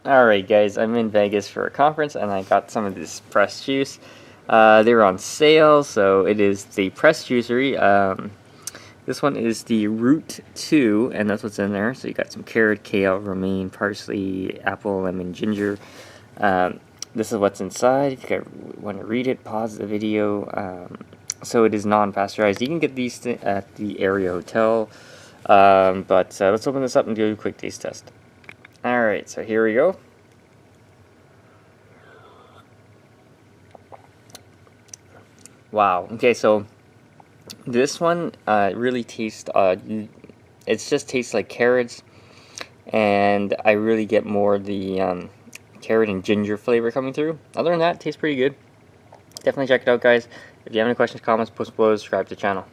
Alright guys, I'm in Vegas for a conference and I got some of this pressed juice. They were on sale, so it is the pressed juicery. This one is the Root 2, and that's what's in there. So you got some carrot, kale, romaine, parsley, apple, lemon, ginger. This is what's inside. If you want to read it, pause the video. So it is non-pasteurized. You can get these at the area hotel. But let's open this up and do a quick taste test. Alright, so here we go. Wow. Okay, so this one really tastes, it just tastes like carrots, and I really get more the carrot and ginger flavor coming through. Other than that, it tastes pretty good. Definitely check it out, guys. If you have any questions, comments, post below, subscribe to the channel.